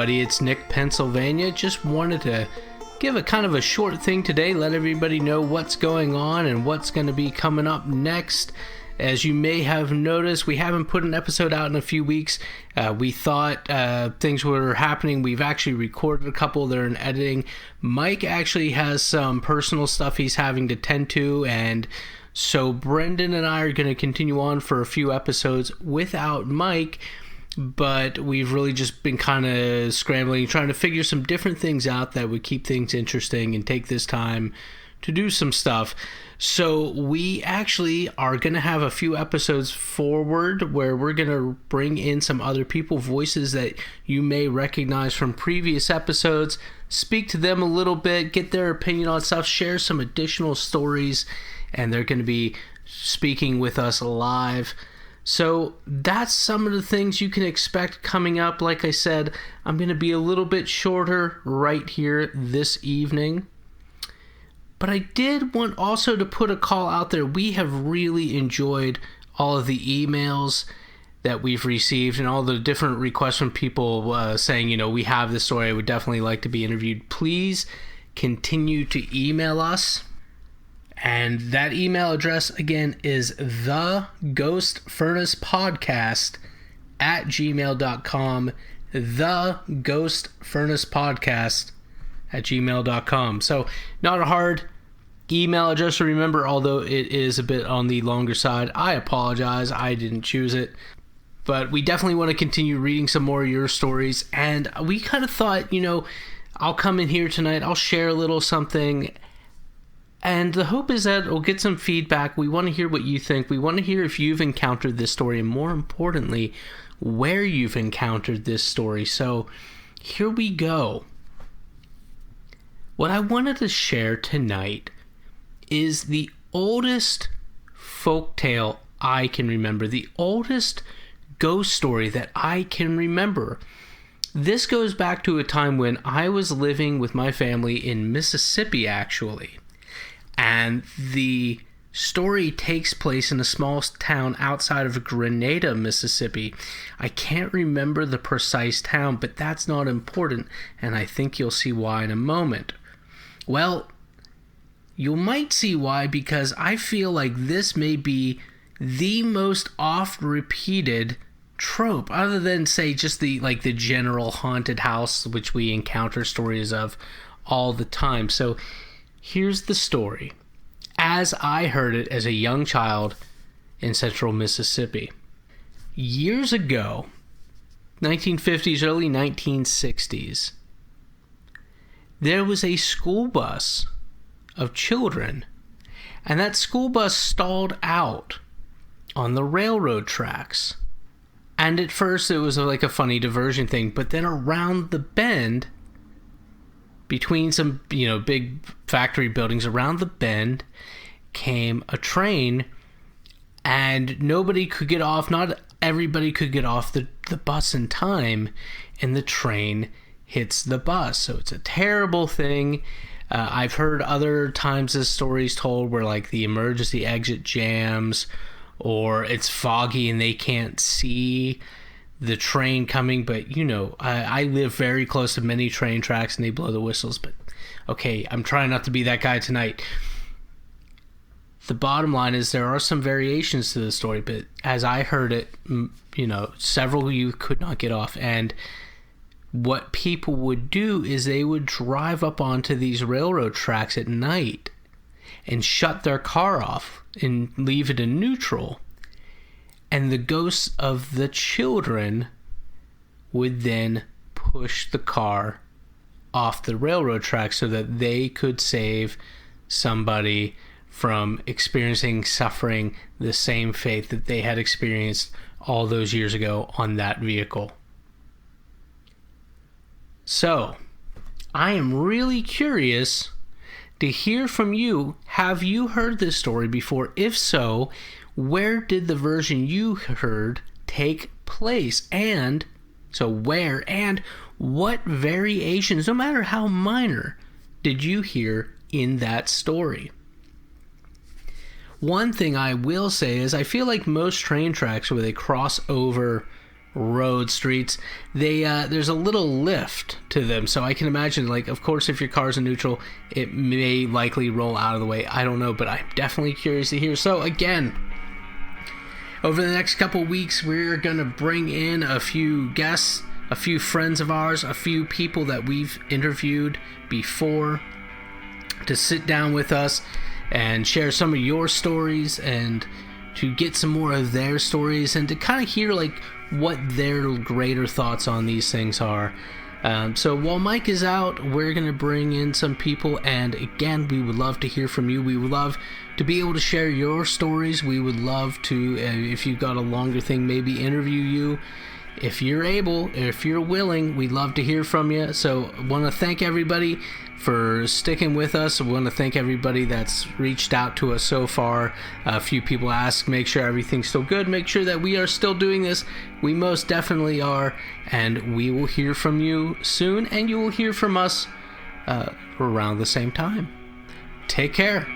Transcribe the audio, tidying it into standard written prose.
everybody, it's Nick, Pennsylvania. Just wanted to give a kind of a short thing today, let everybody know what's going on and what's going to be coming up next. As you may have noticed, we haven't put an episode out in a few weeks. We thought things were happening. We've actually recorded a couple. They're in editing. Mike actually has some personal stuff he's having to tend to, and so Brendan and I are going to continue on for a few episodes without Mike, but we've really just been kind of scrambling, trying to figure some different things out that would keep things interesting and take this time to do some stuff. So we actually are going to have a few episodes forward where we're going to bring in some other people, voices that you may recognize from previous episodes, speak to them a little bit, get their opinion on stuff, share some additional stories, and they're going to be speaking with us live. So that's some of the things you can expect coming up. Like I said, I'm going to be a little bit shorter right here this evening. But I did want also to put a call out there. We have really enjoyed all of the emails that we've received and all the different requests from people saying, you know, we have this story, I would definitely like to be interviewed. Please continue to email us. And that email address, again, is theghostfurnacepodcast@gmail.com. theghostfurnacepodcast@gmail.com. So not a hard email address to remember, although it is a bit on the longer side. I apologize, I didn't choose it. But we definitely want to continue reading some more of your stories. And we kind of thought, you know, I'll come in here tonight, I'll share a little something. And the hope is that we'll get some feedback. We want to hear what you think. We want to hear if you've encountered this story, and more importantly, where you've encountered this story. So here we go. What I wanted to share tonight is the oldest folktale I can remember, the oldest ghost story that I can remember. This goes back to a time when I was living with my family in Mississippi, actually. And the story takes place in a small town outside of Grenada, Mississippi. I can't remember the precise town, but that's not important, and I think you'll see why in a moment. Well, you might see why, because I feel like this may be the most oft-repeated trope, other than, say, just the general haunted house, which we encounter stories of all the time. So here's the story, as I heard it as a young child in central Mississippi. Years ago, 1950s, early 1960s, there was a school bus of children, and that school bus stalled out on the railroad tracks. And at first it was like a funny diversion thing, but then around the bend, between some, big factory buildings, around the bend came a train, and nobody could get off. Not everybody could get off the bus in time, and the train hits the bus. So it's a terrible thing. I've heard other times this story's told where like the emergency exit jams, or it's foggy and they can't see the train coming. But I live very close to many train tracks and they blow the whistles. But okay, I'm trying not to be that guy tonight. The bottom line is there are some variations to the story, but as I heard it, several of you could not get off. And what people would do is they would drive up onto these railroad tracks at night and shut their car off and leave it in neutral. And the ghosts of the children would then push the car off the railroad track so that they could save somebody from experiencing suffering the same fate that they had experienced all those years ago on that vehicle. So, I am really curious to hear from you. Have you heard this story before? If so, where did the version you heard take place? And so where and what variations, no matter how minor, did you hear in that story? One thing I will say is I feel like most train tracks where they cross over road streets, there's a little lift to them, so I can imagine, like, of course, if your car's in neutral, it may likely roll out of the way. I don't know, but I'm definitely curious to hear. So again, over the next couple weeks, we're gonna bring in a few guests, a few friends of ours, a few people that we've interviewed before, to sit down with us and share some of your stories, and to get some more of their stories, and to kind of hear like what their greater thoughts on these things are. So while Mike is out, we're going to bring in some people, and again, we would love to hear from you. We would love to be able to share your stories. We would love to, if you've got a longer thing, maybe interview you. If you're able, if you're willing, we'd love to hear from you. So I want to thank everybody for sticking with us. I want to thank everybody that's reached out to us so far. A few people asked, make sure everything's still good, make sure that we are still doing this. We most definitely are, and we will hear from you soon, and you will hear from us around the same time. Take care.